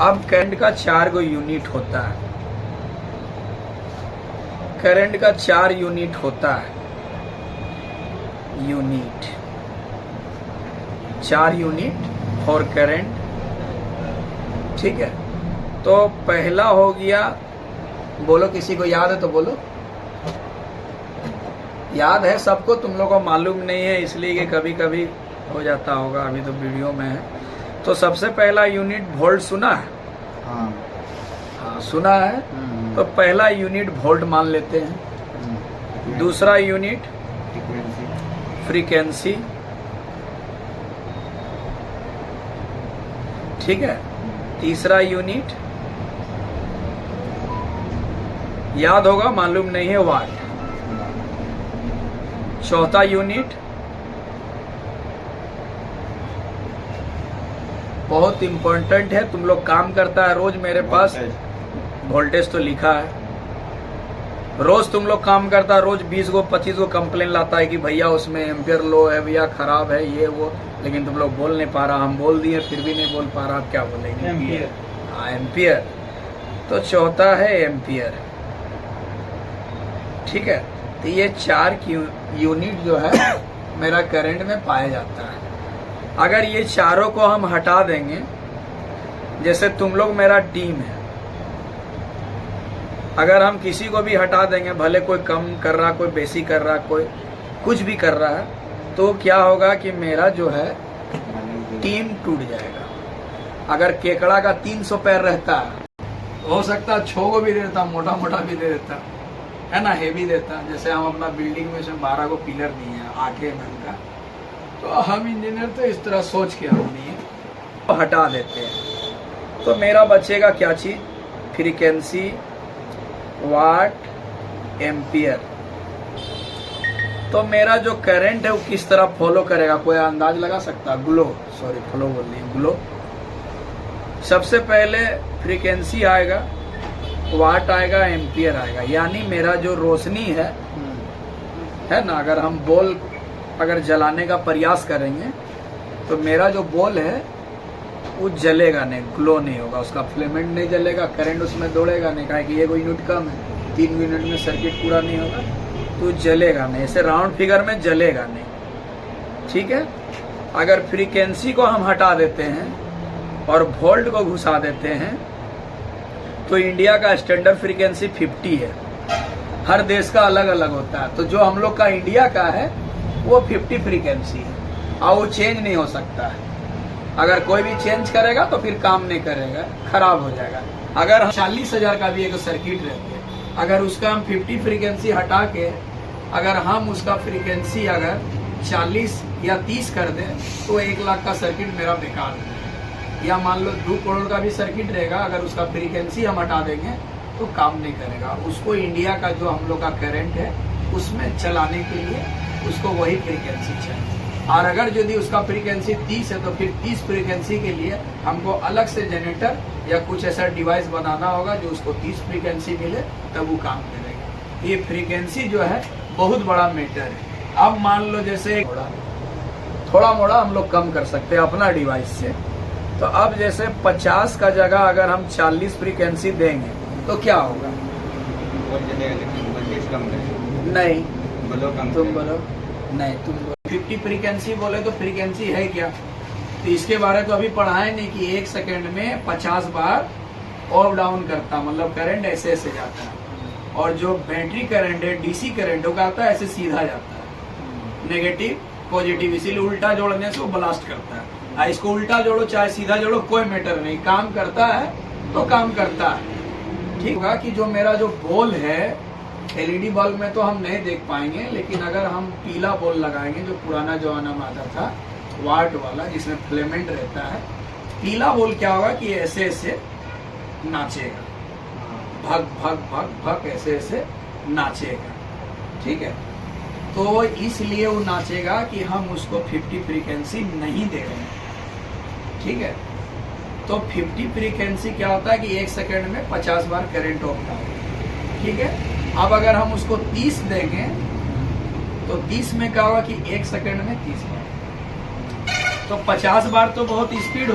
अब करंट का 4 गो यूनिट होता है। करंट का 4 यूनिट होता है। Unit 4 unit for current. ठीक है, तो पहला हो गया, बोलो किसी को याद है तो बोलो। याद है सबको? तुम लोगों को मालूम नहीं है इसलिए कि कभी कभी हो जाता होगा, अभी तो वीडियो में है। तो सबसे पहला यूनिट वोल्ट सुना है? हाँ सुना है। तो पहला यूनिट वोल्ट मान लेते हैं। दूसरा यूनिट फ्रीक्वेंसी। ठीक है, तीसरा यूनिट याद होगा, मालूम नहीं है, वाट। चौथा यूनिट बहुत इंपॉर्टेंट है, तुम लोग काम करता है रोज, मेरे पास वोल्टेज तो लिखा है। रोज तुम लोग काम करता है, रोज 20 गो 25 गो कंप्लेन लाता है कि भैया उसमें एम्पियर लो है, भैया खराब है, ये वो, लेकिन तुम लोग बोल नहीं पा रहा। हम बोल दिए फिर भी नहीं बोल पा रहा, आप क्या बोलेंगे? एम्पियर। हाँ एम्पियर। तो चौथा है एम्पियर। ठीक है, तो ये 4 यूनिट जो है मेरा करंट में पाया जाता है। अगर ये चारों को हम हटा देंगे, जैसे तुम लोग मेरा टीम है, अगर हम किसी को भी हटा देंगे, भले कोई कम कर रहा, कोई बेसी कर रहा, कोई कुछ भी कर रहा है, तो क्या होगा कि मेरा जो है टीम टूट जाएगा। अगर केकड़ा का 300 पैर रहता है, हो सकता है 6 को भी दे देता, मोटा मोटा भी दे देता है ना, हेवी देता। जैसे हम अपना बिल्डिंग में से 12 को पिलर दिए हैं 8 mm का, तो हम इंजीनियर तो इस तरह सोच के हम दिए तो हटा देते हैं। तो मेरा बचेगा क्या चीज? फ्रीक्वेंसी, वाट, एम्पियर। तो मेरा जो करंट है वो किस तरह फॉलो करेगा, कोई अंदाज लगा सकता? ग्लो, सॉरी फ्लो बोल रही है, ग्लो। सबसे पहले फ्रीक्वेंसी आएगा, वाट आएगा, एम्पियर आएगा। यानी मेरा जो रोशनी है ना, अगर हम बॉल अगर जलाने का प्रयास करेंगे तो मेरा जो बॉल है वो जलेगा नहीं, ग्लो नहीं होगा, उसका फिलामेंट नहीं जलेगा, करंट उसमें दौड़ेगा नहीं, कहा कि ये कोई यूनिट कम है, 3 यूनिट में सर्किट पूरा नहीं होगा, तो जलेगा नहीं, ऐसे राउंड फिगर में जलेगा नहीं। ठीक है, अगर फ्रीक्वेंसी को हम हटा देते हैं और वोल्ट को घुसा देते हैं, तो इंडिया का स्टैंडर्ड फ्रीक्वेंसी 50 है। हर देश का अलग अलग होता है, तो जो हम लोग का इंडिया का है वो 50 फ्रीक्वेंसी है, और वो चेंज नहीं हो सकता है। अगर कोई भी चेंज करेगा तो फिर काम नहीं करेगा, खराब हो जाएगा। अगर 40,000 का भी एक सर्किट रहती है, अगर उसका हम 50 फ्रीक्वेंसी हटा के अगर हम उसका फ्रीक्वेंसी अगर 40 या 30 कर दें, तो 1 लाख का सर्किट मेरा बेकार है। या मान लो 2 करोड़ का भी सर्किट रहेगा, अगर उसका फ्रीक्वेंसी हम हटा देंगे तो काम नहीं करेगा। उसको इंडिया का जो हम लोग का करंट है उसमें चलाने के लिए उसको वही फ्रीक्वेंसी चाहिए। और अगर यदि उसका फ्रीक्वेंसी 30 है, तो फिर 30 फ्रीक्वेंसी के लिए हमको अलग से जनरेटर या कुछ ऐसा डिवाइस बनाना होगा जो उसको 30 फ्रीक्वेंसी मिले, तब वो काम करेगा। ये फ्रीक्वेंसी जो है बहुत बड़ा मैटर है। अब मान लो जैसे थोड़ा मोड़ा हम लोग कम कर सकते हैं अपना डिवाइस से, तो अब जैसे 50 का जगह अगर हम 40 फ्रीक्वेंसी देंगे तो क्या होगा? नहीं, तुम बोलो। नहीं, तुम बोलो। 50 फ्रीक्वेंसी बोले तो फ्रीक्वेंसी है क्या? तो इसके बारे तो अभी पढ़ाए नहीं कि 1 सेकेंड में 50 बार अप डाउन करता, मतलब करंट ऐसे ऐसे जाता है। और जो बैटरी करंट है, डीसी करंट होगा, आता है ऐसे सीधा जाता है, नेगेटिव पॉजिटिव, इसीलिए उल्टा जोड़ने से वो ब्लास्ट करता है। इसको उल्टा जोड़ो चाहे सीधा जोड़ो, कोई मैटर नहीं, काम करता है तो काम करता है। ठीक होगा कि जो मेरा जो बॉल है, एलईडी बल्ब में तो हम नहीं देख पाएंगे, लेकिन अगर हम पीला बॉल लगाएंगे, जो पुराना जमाना में आता था वाट वाला, जिसमें फिलामेंट रहता है, पीला बॉल क्या होगा कि ऐसे ऐसे नाचेगा, भग भग भग भग ऐसे ऐसे नाचेगा। ठीक है, तो इसलिए वो नाचेगा कि हम उसको 50 फ्रीक्वेंसी नहीं दे रहे हैं। ठीक है, तो 50 फ्रीक्वेंसी क्या होता है कि 1 सेकेंड में 50 बार करंट होता है। ठीक है, अब अगर हम उसको 30 देंगे तो 30 में क्या होगा कि 1 सेकेंड में 30 बार, तो 50 बार तो बहुत स्पीड